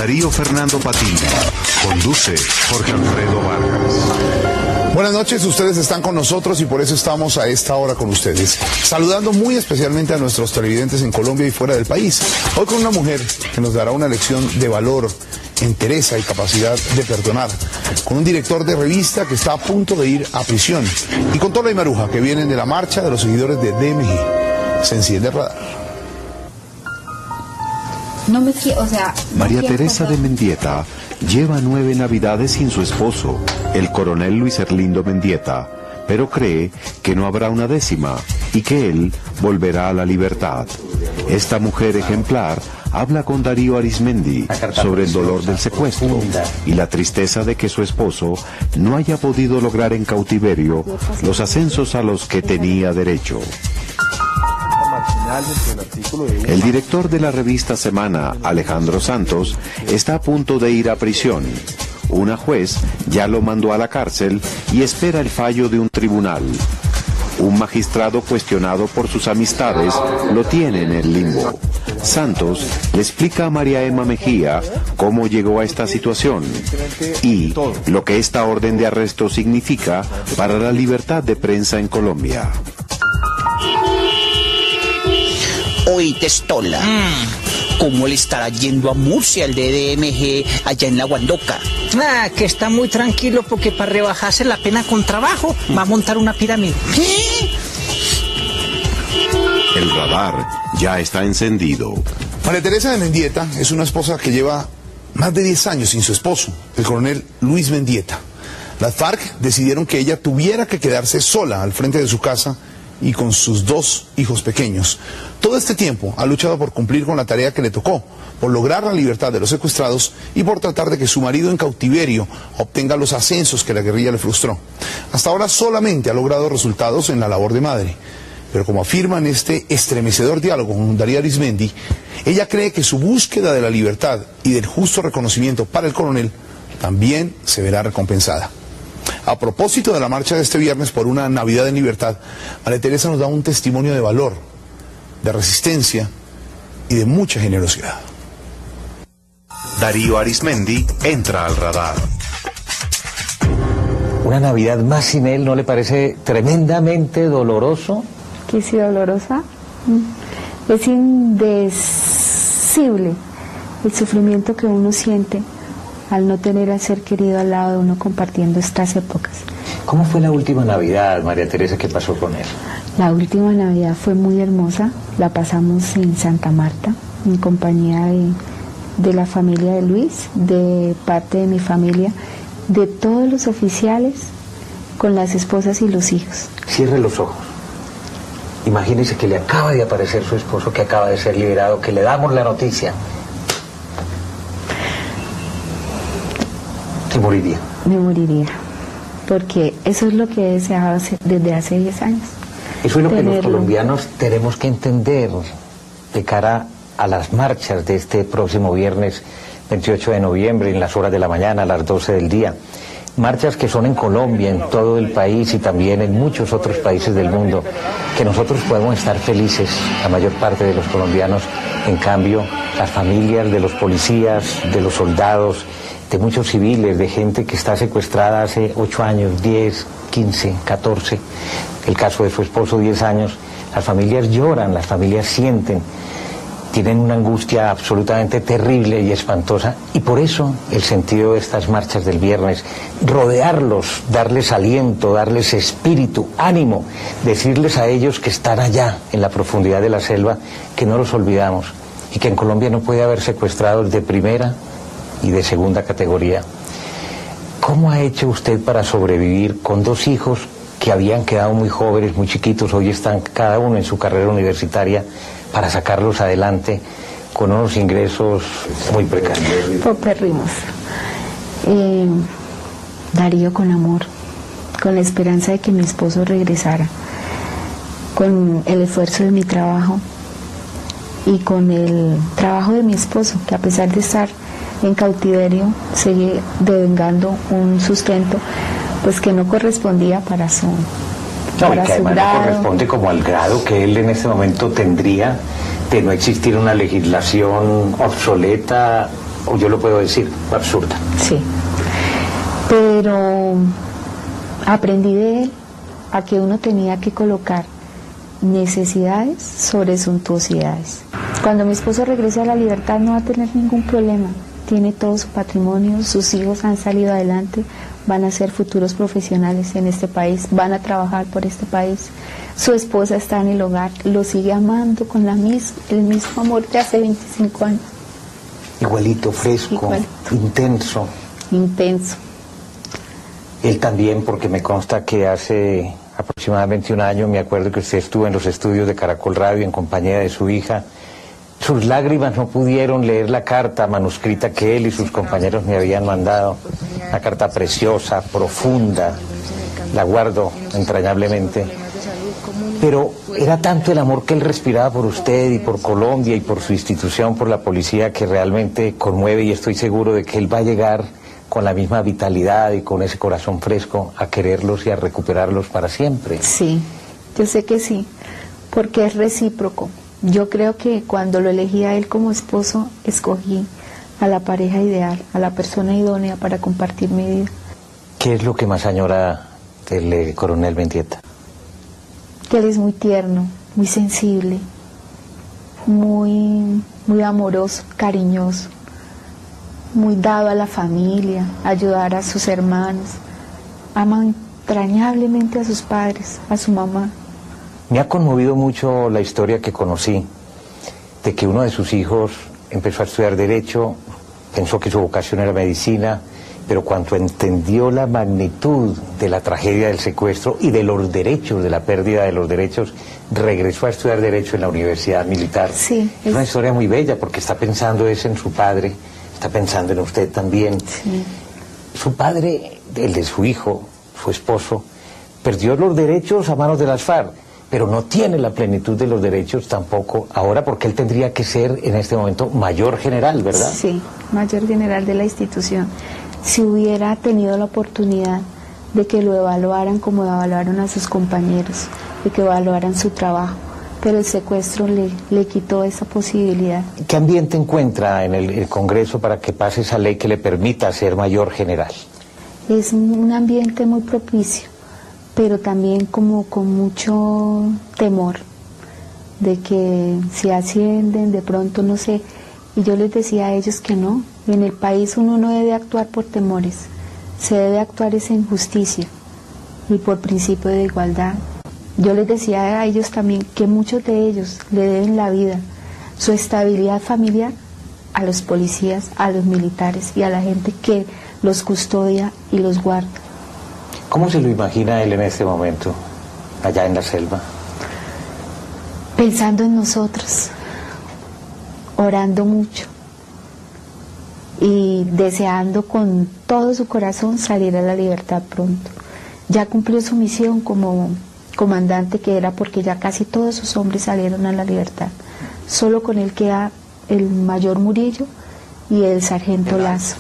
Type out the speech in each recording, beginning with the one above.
Darío Fernando Patiño. Conduce Jorge Alfredo Vargas. Buenas noches, ustedes están con nosotros y por eso estamos a esta hora con ustedes. Saludando muy especialmente a nuestros televidentes en Colombia y fuera del país. Hoy con una mujer que nos dará una lección de valor, entereza y capacidad de perdonar. Con un director de revista que está a punto de ir a prisión. Y con Tola y Maruja que vienen de la marcha de los seguidores de DMG. Se enciende el radar. María Teresa de Mendieta lleva 9 navidades sin su esposo, el coronel Luis Erlindo Mendieta, pero cree que no habrá una 10ª y que él volverá a la libertad. Esta mujer ejemplar habla con Darío Arismendi sobre el dolor del secuestro y la tristeza de que su esposo no haya podido lograr en cautiverio los ascensos a los que tenía derecho. El director de la revista Semana, Alejandro Santos, está a punto de ir a prisión. Una juez ya lo mandó a la cárcel y espera el fallo de un tribunal. Un magistrado cuestionado por sus amistades lo tiene en el limbo. Santos le explica a María Emma Mejía cómo llegó a esta situación y lo que esta orden de arresto significa para la libertad de prensa en Colombia. Oíste, Tola, ¿cómo le estará yendo a Murcia el de DMG allá en la Guandoca? Que está muy tranquilo porque para rebajarse la pena con trabajo va a montar una pirámide. ¿Qué? El radar ya está encendido. María Teresa de Mendieta es una esposa que lleva más de 10 años sin su esposo, el coronel Luis Mendieta. Las FARC decidieron que ella tuviera que quedarse sola al frente de su casa y con sus 2 hijos pequeños. Todo este tiempo ha luchado por cumplir con la tarea que le tocó, por lograr la libertad de los secuestrados y por tratar de que su marido en cautiverio obtenga los ascensos que la guerrilla le frustró. Hasta ahora solamente ha logrado resultados en la labor de madre. Pero como afirma en este estremecedor diálogo con Darío Arismendi, ella cree que su búsqueda de la libertad y del justo reconocimiento para el coronel también se verá recompensada. A propósito de la marcha de este viernes por una Navidad en libertad, María Teresa nos da un testimonio de valor, de resistencia y de mucha generosidad. Darío Arismendi entra al radar. Una Navidad más sin él, ¿no le parece tremendamente doloroso? Que sí, dolorosa. Es indecible el sufrimiento que uno siente al no tener al ser querido al lado de uno compartiendo estas épocas. ¿Cómo fue la última Navidad, María Teresa, que pasó con él? La última Navidad fue muy hermosa, la pasamos en Santa Marta, en compañía de la familia de Luis, de parte de mi familia, de todos los oficiales, con las esposas y los hijos. Cierre los ojos. Imagínese que le acaba de aparecer su esposo, que acaba de ser liberado, que le damos la noticia. Se moriría. Me moriría, porque eso es lo que he deseado desde hace 10 años. Eso es lo que los colombianos tenemos que entender de cara a las marchas de este próximo viernes 28 de noviembre, en las horas de la mañana, a las 12 del día. Marchas que son en Colombia, en todo el país y también en muchos otros países del mundo, que nosotros podemos estar felices, la mayor parte de los colombianos. En cambio, las familias de los policías, de los soldados, de muchos civiles, de gente que está secuestrada hace 8 años, 10, 15, 14, el caso de su esposo 10 años, las familias lloran, las familias sienten, tienen una angustia absolutamente terrible y espantosa, y por eso el sentido de estas marchas del viernes, rodearlos, darles aliento, darles espíritu, ánimo, decirles a ellos que están allá, en la profundidad de la selva, que no los olvidamos, y que en Colombia no puede haber secuestrados de primera y de segunda categoría. ¿Cómo ha hecho usted para sobrevivir con 2 hijos que habían quedado muy jóvenes, muy chiquitos, hoy están cada uno en su carrera universitaria, para sacarlos adelante con unos ingresos muy precarios? Popérrimos. Darío, con amor, con la esperanza de que mi esposo regresara, con el esfuerzo de mi trabajo y con el trabajo de mi esposo, que a pesar de estar en cautiverio sigue devengando un sustento pues que no correspondía para su para su grado. No corresponde como al grado que él en este momento tendría de no existir una legislación obsoleta o yo lo puedo decir, absurda. Sí, pero aprendí de él a que uno tenía que colocar necesidades sobre suntuosidades. Cuando mi esposo regrese a la libertad no va a tener ningún problema, tiene todo su patrimonio, sus hijos han salido adelante, van a ser futuros profesionales en este país, van a trabajar por este país, su esposa está en el hogar, lo sigue amando con el mismo amor de hace 25 años. Igualito, fresco, Igualito. intenso. Intenso. Él también, porque me consta que hace aproximadamente un año, me acuerdo que usted estuvo en los estudios de Caracol Radio en compañía de su hija. Sus lágrimas no pudieron leer la carta manuscrita que él y sus compañeros me habían mandado. Una carta preciosa, profunda, la guardo entrañablemente. Pero era tanto el amor que él respiraba por usted y por Colombia y por su institución, por la policía, que realmente conmueve, y estoy seguro de que él va a llegar con la misma vitalidad y con ese corazón fresco a quererlos y a recuperarlos para siempre. Sí, yo sé que sí, porque es recíproco. Yo creo que cuando lo elegí a él como esposo, escogí a la pareja ideal, a la persona idónea para compartir mi vida. ¿Qué es lo que más añora del coronel Mendieta? Que él es muy tierno, muy sensible, muy amoroso, cariñoso, muy dado a la familia, a ayudar a sus hermanos, ama entrañablemente a sus padres, a su mamá. Me ha conmovido mucho la historia que conocí, de que uno de sus hijos empezó a estudiar Derecho, pensó que su vocación era medicina, pero cuando entendió la magnitud de la tragedia del secuestro y de los derechos, de la pérdida de los derechos, regresó a estudiar Derecho en la Universidad Militar. Sí, es una historia muy bella, porque está pensando en su padre, está pensando en usted también. Sí. Su padre, el de su hijo, su esposo, perdió los derechos a manos de las FARC, pero no tiene la plenitud de los derechos tampoco ahora, porque él tendría que ser en este momento mayor general, ¿verdad? Sí, mayor general de la institución. Si hubiera tenido la oportunidad de que lo evaluaran como evaluaron a sus compañeros, de que evaluaran su trabajo, pero el secuestro le quitó esa posibilidad. ¿Qué ambiente encuentra en el Congreso para que pase esa ley que le permita ser mayor general? Es un ambiente muy propicio, pero también como con mucho temor de que si ascienden de pronto, no sé. Y yo les decía a ellos que no, en el país uno no debe actuar por temores, se debe actuar es en justicia y por principio de igualdad. Yo les decía a ellos también que muchos de ellos le deben la vida, su estabilidad familiar a los policías, a los militares y a la gente que los custodia y los guarda. ¿Cómo se lo imagina él en este momento, allá en la selva? Pensando en nosotros, orando mucho y deseando con todo su corazón salir a la libertad pronto. Ya cumplió su misión como comandante, que era porque ya casi todos sus hombres salieron a la libertad. Solo con él queda el mayor Murillo y el sargento Lazo,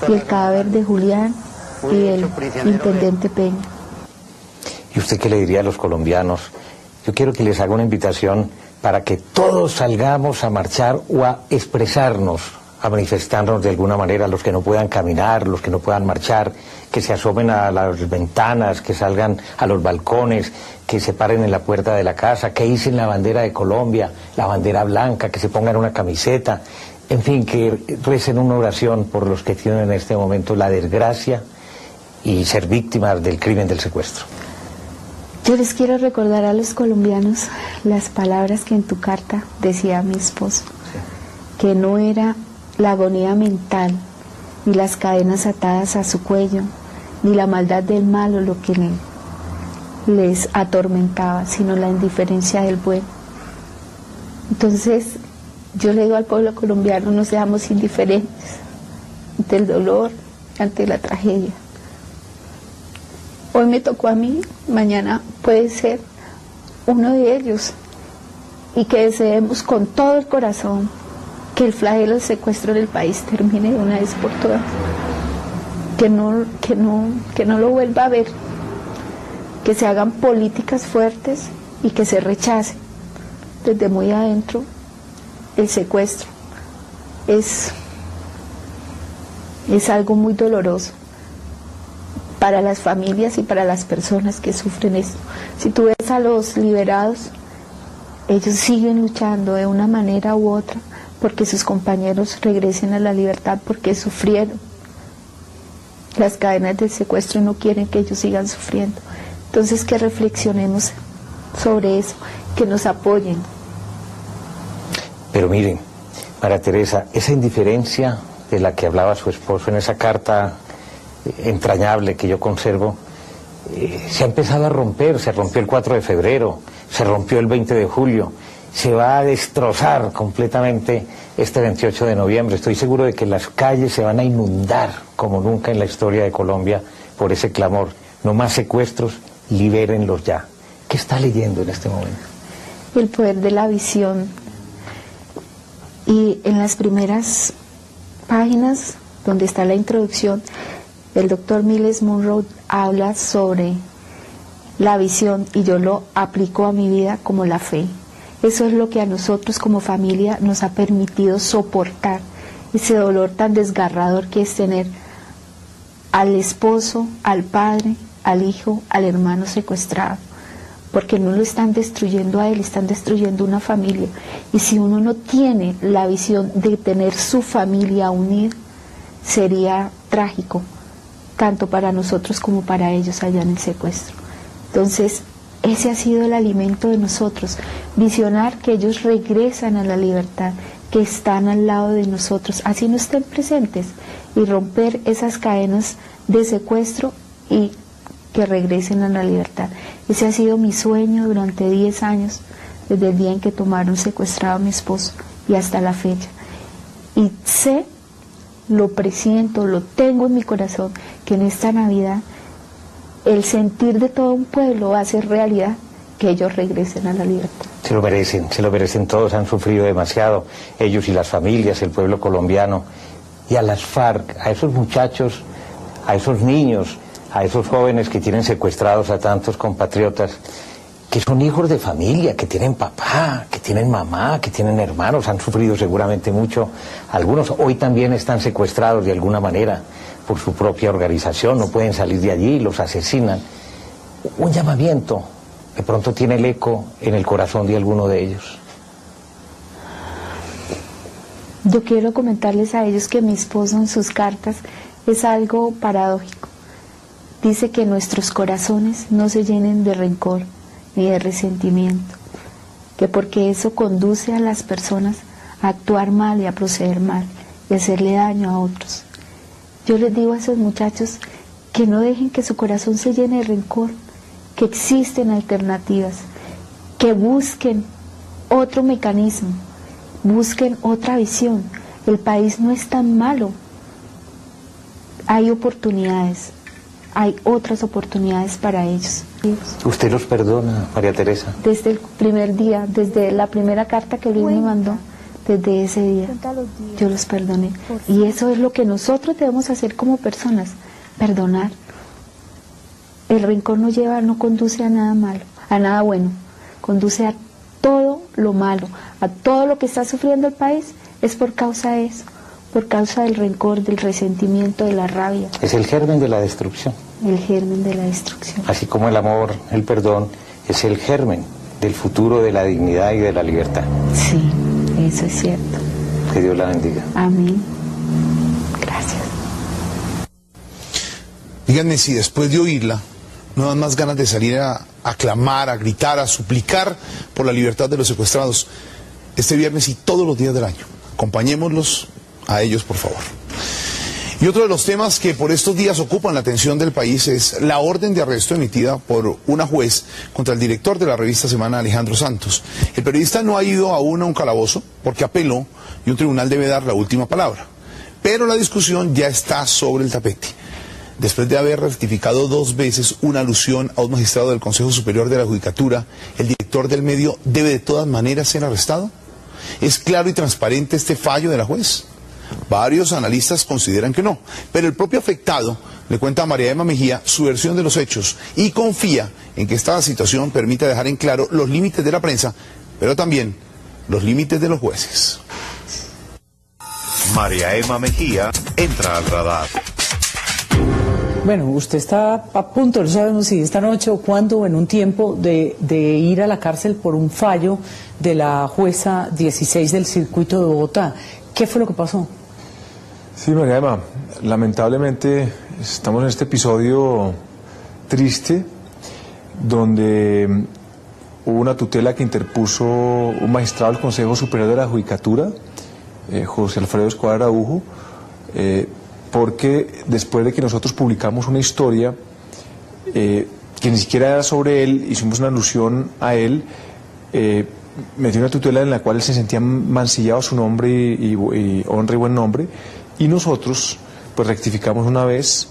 y el cadáver de Julián y el intendente Peña. ¿Y usted qué le diría a los colombianos? Yo quiero que les haga una invitación para que todos salgamos a marchar o a expresarnos, a manifestarnos de alguna manera, los que no puedan caminar, los que no puedan marchar, que se asomen a las ventanas, que salgan a los balcones, que se paren en la puerta de la casa, que hicen la bandera de Colombia, la bandera blanca, que se pongan una camiseta, en fin, que recen una oración por los que tienen en este momento la desgracia y ser víctimas del crimen del secuestro. Yo les quiero recordar a los colombianos las palabras que en tu carta decía mi esposo, que no era la agonía mental, ni las cadenas atadas a su cuello, ni la maldad del malo lo que les atormentaba, sino la indiferencia del bueno. Entonces, yo le digo al pueblo colombiano, no seamos indiferentes ante el dolor, ante la tragedia. Hoy me tocó a mí, mañana puede ser uno de ellos, y que deseemos con todo el corazón que el flagelo del secuestro del país termine de una vez por todas, que no lo vuelva a ver, que se hagan políticas fuertes y que se rechace desde muy adentro el secuestro. Es Es algo muy doloroso para las familias y para las personas que sufren esto. Si tú ves a los liberados, ellos siguen luchando de una manera u otra porque sus compañeros regresen a la libertad, porque sufrieron. Las cadenas del secuestro no quieren que ellos sigan sufriendo. Entonces que reflexionemos sobre eso, que nos apoyen. Pero miren, María Teresa, esa indiferencia de la que hablaba su esposo en esa carta entrañable que yo conservo, se ha empezado a romper. Se rompió el 4 de febrero, se rompió el 20 de julio, se va a destrozar completamente este 28 de noviembre. Estoy seguro de que las calles se van a inundar como nunca en la historia de Colombia por ese clamor. No más secuestros, libérenlos ya. ¿Qué está leyendo en este momento? El poder de la visión. Y en las primeras páginas, donde está la introducción, el doctor Miles Monroe habla sobre la visión y yo lo aplico a mi vida como la fe. Eso es lo que a nosotros como familia nos ha permitido soportar ese dolor tan desgarrador que es tener al esposo, al padre, al hijo, al hermano secuestrado. Porque no lo están destruyendo a él, están destruyendo una familia. Y si uno no tiene la visión de tener su familia unida, sería trágico, tanto para nosotros como para ellos allá en el secuestro. Entonces, ese ha sido el alimento de nosotros, visionar que ellos regresan a la libertad, que están al lado de nosotros, así no estén presentes, y romper esas cadenas de secuestro y que regresen a la libertad. Ese ha sido mi sueño durante 10 años, desde el día en que tomaron secuestrado a mi esposo y hasta la fecha. Y sé, lo presiento, lo tengo en mi corazón, que en esta Navidad el sentir de todo un pueblo va a ser realidad, que ellos regresen a la libertad. Se lo merecen todos, han sufrido demasiado, ellos y las familias, el pueblo colombiano. Y a las FARC, a esos muchachos, a esos niños, a esos jóvenes que tienen secuestrados a tantos compatriotas, que son hijos de familia, que tienen papá, que tienen mamá, que tienen hermanos, han sufrido seguramente mucho. Algunos hoy también están secuestrados de alguna manera por su propia organización, no pueden salir de allí, los asesinan. Un llamamiento de pronto tiene el eco en el corazón de alguno de ellos. Yo quiero comentarles a ellos que mi esposo en sus cartas es algo paradójico. Dice que nuestros corazones no se llenen de rencor ni de resentimiento, que porque eso conduce a las personas a actuar mal y a proceder mal y hacerle daño a otros. Yo les digo a esos muchachos que no dejen que su corazón se llene de rencor, que existen alternativas, que busquen otro mecanismo, busquen otra visión. El país no es tan malo, hay oportunidades. Hay otras oportunidades para ellos. ¿Usted los perdona, María Teresa? Desde el primer día, desde la primera carta que Luis me mandó, desde ese día, yo los perdoné. Y eso es lo que nosotros debemos hacer como personas, perdonar. El rencor no conduce a nada malo, a nada bueno, conduce a todo lo malo, a todo lo que está sufriendo el país, es por causa de eso. Por causa del rencor, del resentimiento, de la rabia. Es el germen de la destrucción. El germen de la destrucción. Así como el amor, el perdón, es el germen del futuro de la dignidad y de la libertad. Sí, eso es cierto. Que Dios la bendiga. Amén. Gracias. Díganme si después de oírla no dan más ganas de salir a clamar, a gritar, a suplicar por la libertad de los secuestrados este viernes y todos los días del año. Acompañémoslos a ellos, por favor. Y otro de los temas que por estos días ocupan la atención del país es la orden de arresto emitida por una juez contra el director de la revista Semana, Alejandro Santos. El periodista no ha ido aún a un calabozo porque apeló y un tribunal debe dar la última palabra. Pero la discusión ya está sobre el tapete. Después de haber rectificado 2 veces una alusión a un magistrado del Consejo Superior de la Judicatura, ¿el director del medio debe de todas maneras ser arrestado? ¿Es claro y transparente este fallo de la juez? Varios analistas consideran que no, pero el propio afectado le cuenta a María Emma Mejía su versión de los hechos y confía en que esta situación permita dejar en claro los límites de la prensa, pero también los límites de los jueces. María Emma Mejía entra al radar. Bueno, usted está a punto, no sabemos si esta noche o cuándo o en un tiempo de ir a la cárcel por un fallo de la jueza 16 del circuito de Bogotá. ¿Qué fue lo que pasó? Sí, María Emma, lamentablemente estamos en este episodio triste donde hubo una tutela que interpuso un magistrado del Consejo Superior de la Judicatura, José Alfredo Escobar Araujo, porque después de que nosotros publicamos una historia que ni siquiera era sobre él, hicimos una alusión a él, metió una tutela en la cual él se sentía mancillado su nombre y honra y buen nombre, y nosotros pues rectificamos una vez,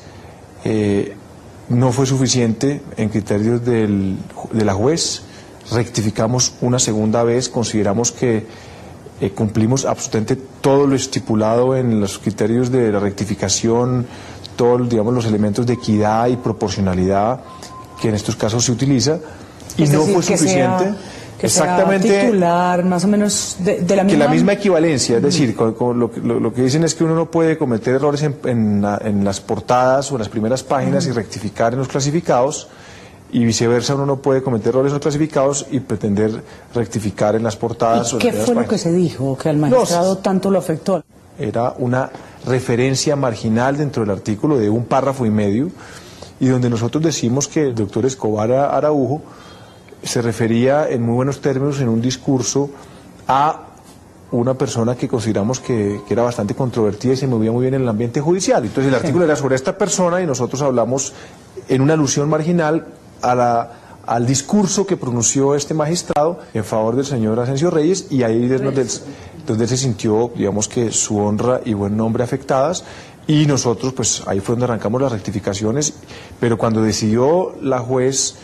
no fue suficiente en criterios de la juez, rectificamos una segunda vez, consideramos que cumplimos absolutamente todo lo estipulado en los criterios de la rectificación, todos, digamos, los elementos de equidad y proporcionalidad que en estos casos se utiliza, y no fue suficiente. Que exactamente sea titular, más o menos de la misma... Que la misma equivalencia, es decir, lo que dicen es que uno no puede cometer errores en las portadas o en las primeras páginas y rectificar en los clasificados, y viceversa, uno no puede cometer errores en los clasificados y pretender rectificar en las portadas. ¿Y qué fue lo que se dijo, que al magistrado tanto lo afectó? Era una referencia marginal dentro del artículo de un párrafo y medio, y donde nosotros decimos que el doctor Escobar Araujo se refería en muy buenos términos en un discurso a una persona que consideramos que era bastante controvertida y se movía muy bien en el ambiente judicial. Entonces el artículo era sobre esta persona y nosotros hablamos en una alusión marginal al discurso que pronunció este magistrado en favor del señor Asensio Reyes, y ahí es donde él se sintió, digamos, que su honra y buen nombre afectadas, y nosotros pues ahí fue donde arrancamos las rectificaciones, pero cuando decidió la juez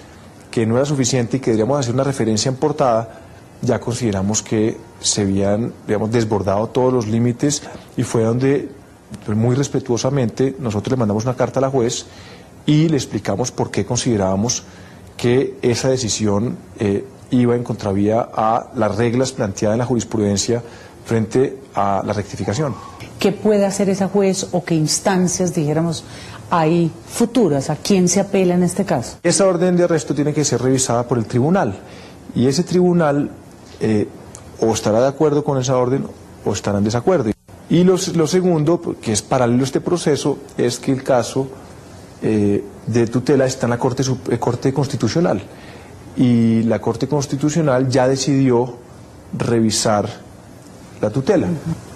que no era suficiente y que deberíamos hacer una referencia en portada, ya consideramos que se habían, digamos, desbordado todos los límites, y fue donde, pues, muy respetuosamente, nosotros le mandamos una carta a la juez y le explicamos por qué considerábamos que esa decisión iba en contravía a las reglas planteadas en la jurisprudencia frente a la rectificación. ¿Qué puede hacer esa juez o qué instancias, dijéramos, hay futuras? ¿A quién se apela en este caso? Esa orden de arresto tiene que ser revisada por el tribunal, y ese tribunal o estará de acuerdo con esa orden o estará en desacuerdo. Y lo segundo, que es paralelo a este proceso, es que el caso de tutela está en la Corte Constitucional, y la Corte Constitucional ya decidió revisar la tutela.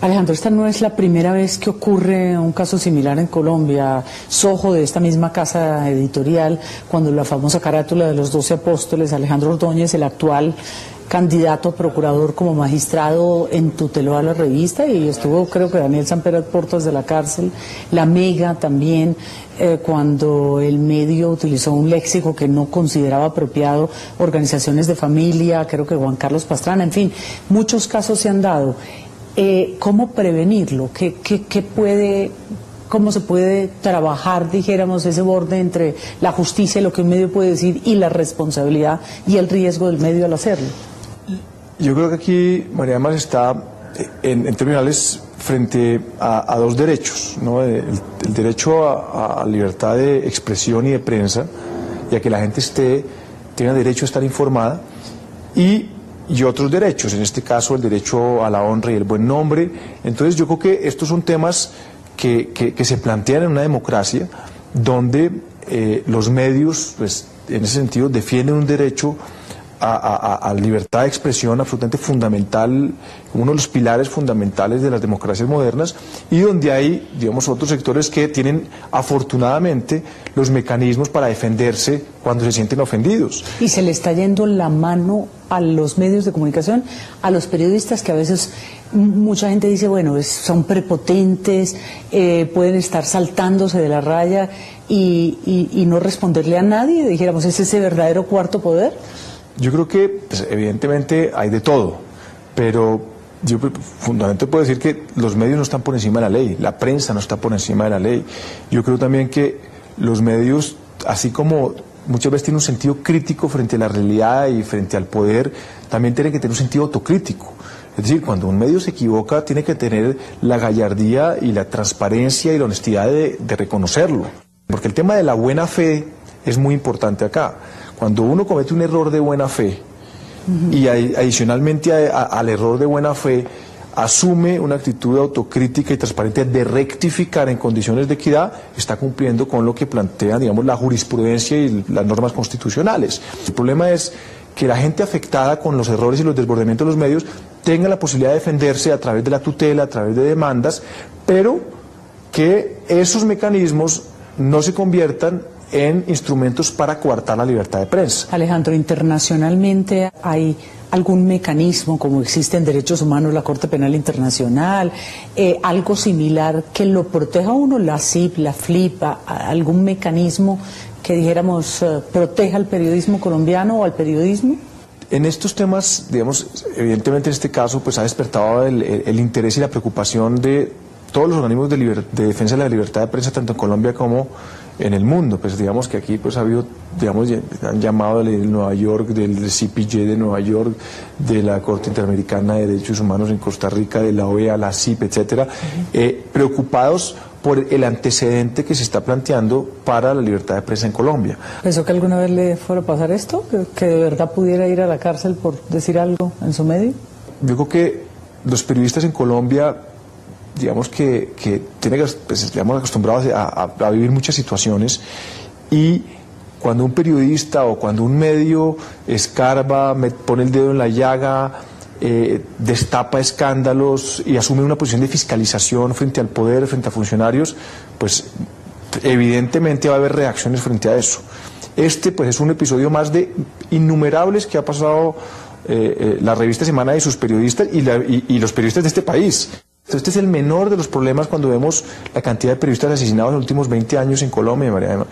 Alejandro, esta no es la primera vez que ocurre un caso similar en Colombia. Sojo, de esta misma casa editorial, cuando la famosa carátula de los 12 apóstoles, Alejandro Ordóñez, el actual candidato a procurador como magistrado, entuteló a la revista, y estuvo, creo que Daniel Samper a puertas de la cárcel. La Mega también, cuando el medio utilizó un léxico que no consideraba apropiado, organizaciones de familia, creo que Juan Carlos Pastrana, en fin, muchos casos se han dado. ¿Cómo prevenirlo? ¿Cómo se puede trabajar, dijéramos, ese borde entre la justicia, lo que un medio puede decir, y la responsabilidad y el riesgo del medio al hacerlo? Yo creo que aquí, María Emma, está en términos generales frente a dos derechos, ¿no? El derecho a libertad de expresión y de prensa, y a que la gente tenga derecho a estar informada, y otros derechos, en este caso el derecho a la honra y el buen nombre. Entonces yo creo que estos son temas que se plantean en una democracia donde los medios, pues, en ese sentido, defienden un derecho a libertad de expresión absolutamente fundamental, uno de los pilares fundamentales de las democracias modernas, y donde hay, digamos, otros sectores que tienen afortunadamente los mecanismos para defenderse cuando se sienten ofendidos. Y se le está yendo la mano a los medios de comunicación, a los periodistas, que a veces mucha gente dice, bueno, son prepotentes, pueden estar saltándose de la raya y no responderle a nadie. Dijéramos, ¿es ese verdadero cuarto poder? Yo creo que, pues, evidentemente hay de todo, pero yo fundamentalmente puedo decir que los medios no están por encima de la ley, la prensa no está por encima de la ley. Yo creo también que los medios, así como muchas veces tienen un sentido crítico frente a la realidad y frente al poder, también tienen que tener un sentido autocrítico. Es decir, cuando un medio se equivoca, tiene que tener la gallardía y la transparencia y la honestidad de reconocerlo. Porque el tema de la buena fe es muy importante acá. Cuando uno comete un error de buena fe y adicionalmente al error de buena fe asume una actitud autocrítica y transparente de rectificar en condiciones de equidad, está cumpliendo con lo que plantean, digamos, la jurisprudencia y las normas constitucionales. El problema es que la gente afectada con los errores y los desbordamientos de los medios tenga la posibilidad de defenderse a través de la tutela, a través de demandas, pero que esos mecanismos no se conviertan en instrumentos para coartar la libertad de prensa. Alejandro, internacionalmente hay algún mecanismo, como existe en derechos humanos la Corte Penal Internacional, algo similar que lo proteja a uno, la CIP, la FLIP, algún mecanismo que dijéramos proteja al periodismo colombiano o al periodismo? En estos temas, digamos, evidentemente en este caso, pues ha despertado el interés y la preocupación de todos los organismos de defensa de la libertad de prensa, tanto en Colombia como en el mundo. Pues digamos que aquí pues ha habido, digamos, han llamado de Nueva York, del CPJ de Nueva York, de la Corte Interamericana de Derechos Humanos en Costa Rica, de la OEA, la CIP, etcétera, preocupados por el antecedente que se está planteando para la libertad de prensa en Colombia. ¿Pensó que alguna vez le fuera a pasar esto? ¿Que de verdad pudiera ir a la cárcel por decir algo en su medio? Yo creo que los periodistas en Colombia, digamos que pues, estamos acostumbrados a vivir muchas situaciones, y cuando un periodista o cuando un medio escarba, pone el dedo en la llaga, destapa escándalos y asume una posición de fiscalización frente al poder, frente a funcionarios, pues evidentemente va a haber reacciones frente a eso. Este pues es un episodio más de innumerables que ha pasado la revista Semana y sus periodistas y los periodistas de este país. Este es el menor de los problemas cuando vemos la cantidad de periodistas asesinados en los últimos 20 años en Colombia, María Emma.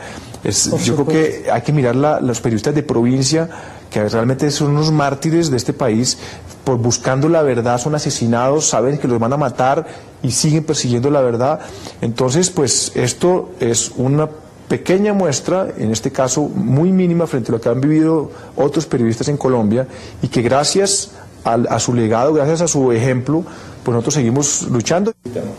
Yo creo que hay que mirar los periodistas de provincia, que realmente son unos mártires de este país, por buscando la verdad, son asesinados, saben que los van a matar y siguen persiguiendo la verdad. Entonces, pues esto es una pequeña muestra, en este caso muy mínima, frente a lo que han vivido otros periodistas en Colombia, y que gracias a su legado, gracias a su ejemplo, pues nosotros seguimos luchando.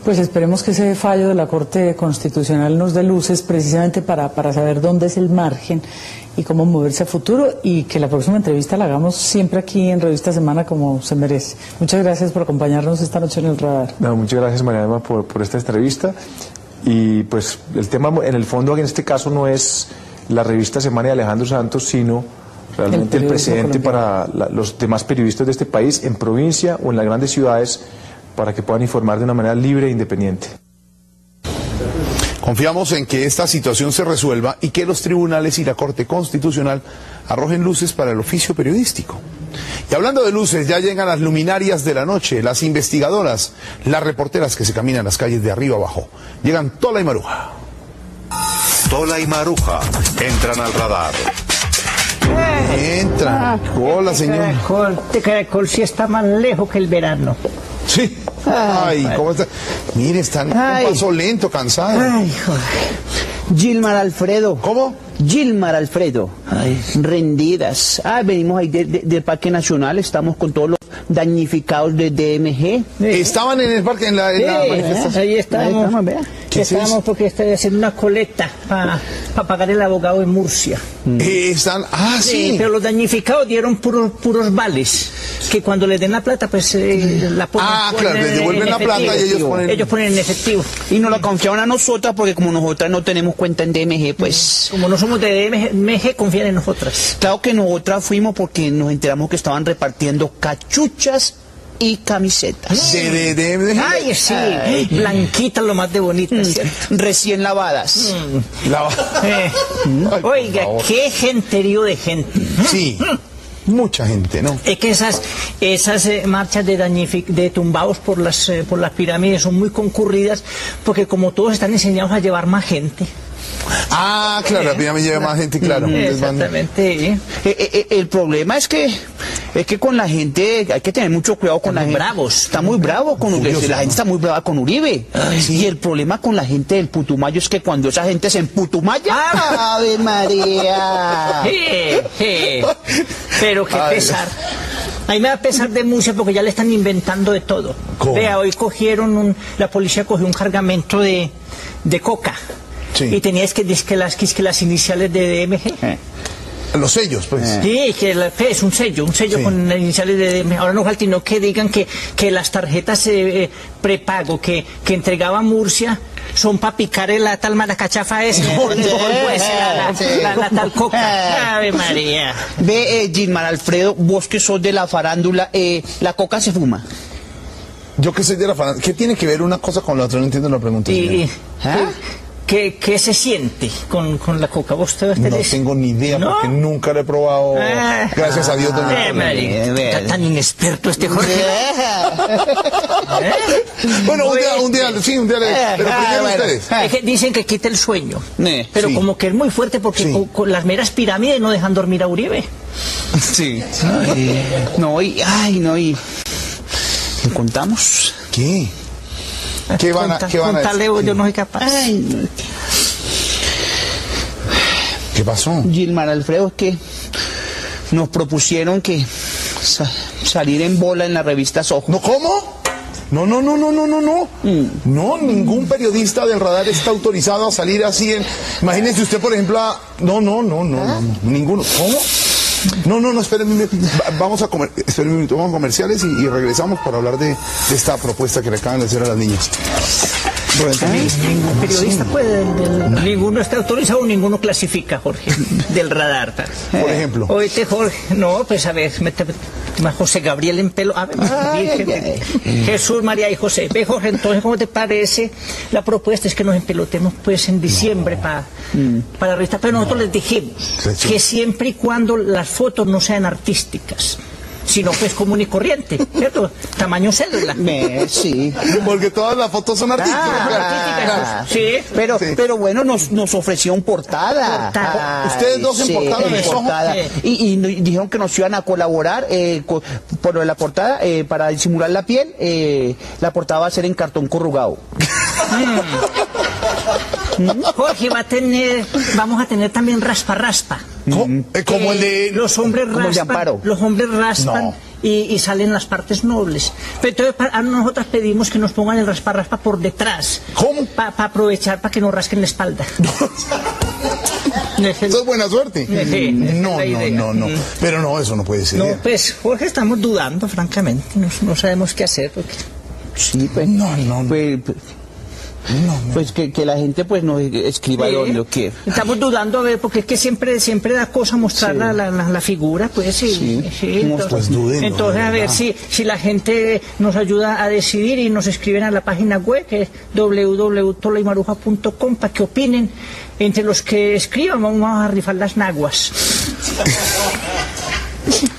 Pues esperemos que ese fallo de la Corte Constitucional nos dé luces precisamente para saber dónde es el margen y cómo moverse a futuro, y que la próxima entrevista la hagamos siempre aquí en Revista Semana como se merece. Muchas gracias por acompañarnos esta noche en el Radar. No, muchas gracias, María Emma, por esta entrevista. Y pues el tema en el fondo en este caso no es la Revista Semana de Alejandro Santos, sino realmente el precedente para los demás periodistas de este país, en provincia o en las grandes ciudades, para que puedan informar de una manera libre e independiente. Confiamos en que esta situación se resuelva y que los tribunales y la Corte Constitucional arrojen luces para el oficio periodístico. Y hablando de luces, ya llegan las luminarias de la noche, las investigadoras, las reporteras que se caminan las calles de arriba abajo. Llegan Tola y Maruja. Tola y Maruja entran al radar. Entran. Hola, señor. Este caracol sí está más lejos que el verano. Sí. Ay, ¿cómo está? Mire, están con paso lento, cansado. Ay, joder. Gilmar Alfredo. ¿Cómo? Gilmar Alfredo. Ay, rendidas. Venimos ahí del Parque Nacional, estamos con todos los damnificados de DMG. Estaban en el parque, en la manifestación. Ahí estamos, vea. Estamos porque estoy haciendo una colecta para pagar el abogado en Murcia. Están, sí. Pero los damnificados dieron puros vales, que cuando les den la plata, pues la ponen. Claro, les devuelven la plata y ellos ponen en efectivo. Y nos la confiaron a nosotras, porque como nosotras no tenemos cuenta en DMG, pues... Como no somos de DMG, confían en nosotras. Claro que nosotras fuimos porque nos enteramos que estaban repartiendo cachuchas y camisetas. Ay, sí, blanquitas, lo más de bonitas, ¿cierto? Recién lavadas. Oiga, qué genterío de gente. Sí, mucha gente, ¿no? Es que esas marchas de tumbados por las pirámides son muy concurridas, porque como todos están enseñados a llevar más gente. Claro, la pirámide lleva más gente, claro. Exactamente. El problema es que con la gente hay que tener mucho cuidado con la gente. Bravos. Está muy bravo con Uribe. La gente está muy brava con Uribe. Y el problema con la gente del Putumayo es que cuando esa gente se emputumaya, ¡Ave María! Pero qué pesar. A mí me va a pesar de Murcia porque ya le están inventando de todo. ¿Cómo? Vea, hoy la policía cogió un cargamento de coca. Sí. Y tenía que las iniciales de DMG. Los sellos, pues. Sí, es un sello Sí. con las iniciales de DMG. Ahora no falta sino que digan que las tarjetas prepago que entregaba Murcia son para picar la tal maracachafa esa. La tal coca. Ave María. Ve, Gilmar Alfredo, vos que sos de la farándula, ¿la coca se fuma? Yo que soy de la farándula. ¿Qué tiene que ver una cosa con la otra? No entiendo la pregunta. Y, señor. ¿Qué se siente con la coca? ¿Vos te No tengo ni idea porque nunca la he probado. Gracias a Dios. Está tan inexperto este Jorge. Bueno, un día pero primero ustedes. Es que dicen que quita el sueño, pero Sí. como que es muy fuerte porque Sí. con las meras pirámides no dejan dormir a Uribe. Sí. No, ¿le contamos? ¿Qué? ¿Qué van a Contarle, decir? yo no soy capaz. Ay, no. ¿Qué pasó? Gilmar Alfredo, es que nos propusieron que salir en bola en la revista Soho. ¿No cómo? No. No, ningún periodista del Radar está autorizado a salir así en... Imagínese usted, por ejemplo, No, ninguno. ¿Cómo? No, espérenme. Vamos a comerciales y regresamos para hablar de esta propuesta que le acaban de hacer a las niñas. Ningún periodista puede, ninguno está autorizado, ninguno clasifica, Jorge, del Radar. Por ejemplo. Oíste, Jorge, no, pues a ver, José Gabriel en pelo, a ver, Jesús, María y José. Ve, Jorge, entonces, ¿cómo te parece? La propuesta es que nos empelotemos pues en diciembre para la revista, pero nosotros les dijimos que siempre y cuando las fotos no sean artísticas, sino pues común y corriente, ¿cierto? Tamaño cédula. Sí. Porque todas las fotos son artísticas. Artísticas, sí. Pero bueno, nos ofrecieron portada. Ustedes dos en portada de Soho. Y dijeron que nos iban a colaborar por lo de la portada, para disimular la piel, la portada va a ser en cartón corrugado. Jorge, vamos a tener también raspa. Como el de... Los hombres como el de Amparo. raspan, los hombres raspan No. y salen las partes nobles. Pero entonces nosotras pedimos que nos pongan el raspa por detrás. ¿Cómo? Para aprovechar, para que nos rasquen la espalda. Eso es buena suerte. No. Pero no, eso no puede ser. No, pues, Jorge, estamos dudando, francamente. No sabemos qué hacer. Porque... Sí, pues. Pues que la gente pues nos escriba lo que... Estamos dudando, a ver, porque es que siempre da cosa mostrar la figura, pues sí. Pues duden, entonces a ver si la gente nos ayuda a decidir y nos escriben a la página web, que es www.tolaymaruja.com, para que opinen. Entre los que escriban vamos a rifar las naguas.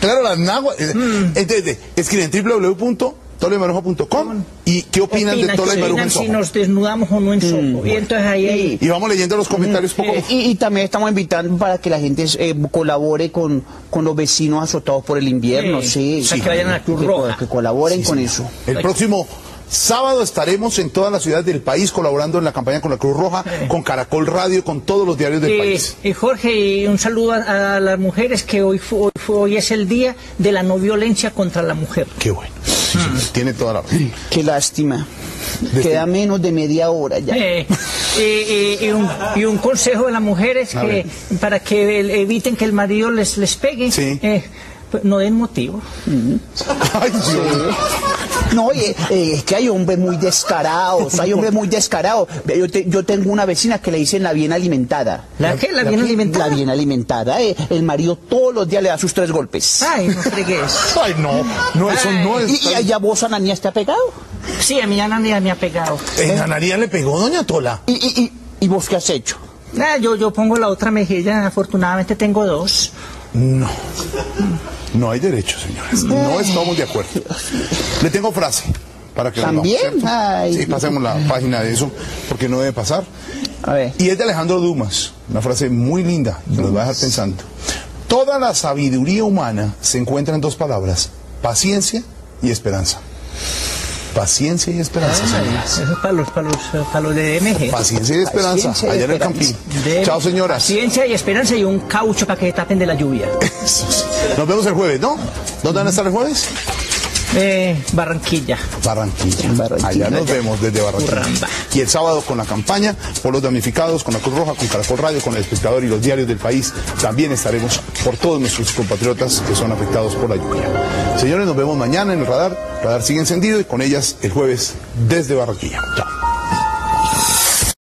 Claro, las naguas. Entonces, escriben www.tolaymaruja.com y ¿qué opinan de Tola y Maruja en Soho? Si nos desnudamos o no en Soho. Y entonces ahí... Y vamos leyendo los comentarios poco a poco. Y también estamos invitando para que la gente colabore con los vecinos azotados por el invierno. Sí. Para que vayan a la Cruz Roja. Que colaboren con eso. El próximo sábado estaremos en todas las ciudades del país colaborando en la campaña con la Cruz Roja, con Caracol Radio, con todos los diarios del país. Y Jorge, y un saludo a las mujeres, que hoy es el día de la no violencia contra la mujer. Qué bueno. Sí, tiene toda la razón. Qué lástima. Queda menos de media hora ya. Y un consejo de las mujeres que para que eviten que el marido les pegue, pues no den motivo. Ay, Dios. No, es que hay hombres muy descarados, Yo tengo una vecina que le dicen la bien alimentada. ¿La qué? ¿La bien alimentada? La bien alimentada. El marido todos los días le da sus 3 golpes. Ay, no fregues. Ay, no, eso no es... ¿Y a vos, Ananías, te ha pegado? Sí, a mi Ananías me ha pegado. Ananías le pegó, doña Tola. ¿Y vos qué has hecho? Yo pongo la otra mejilla, afortunadamente tengo 2. No hay derecho, señores. No estamos de acuerdo. Le tengo frase para que ¿También? Sí, pasemos la página de eso, porque no debe pasar. A ver. Y es de Alejandro Dumas, una frase muy linda, que nos va a dejar pensando. Toda la sabiduría humana se encuentra en 2 palabras: paciencia y esperanza. Paciencia y esperanza, señoras. Eso es para los de DMG. Paciencia y esperanza, allá en el Campín. Chao, señoras. Paciencia y esperanza y un caucho para que tapen de la lluvia. Nos vemos el jueves, ¿no? ¿Dónde van a estar el jueves? Barranquilla. Barranquilla. Allá nos vemos desde Barranquilla. Urramba. Y el sábado con la campaña por los damnificados, con la Cruz Roja, con Caracol Radio, con El Espectador y los diarios del país. También estaremos por todos nuestros compatriotas que son afectados por la lluvia. Señores, nos vemos mañana en el Radar. Radar sigue encendido y con ellas el jueves desde Barranquilla. Chao.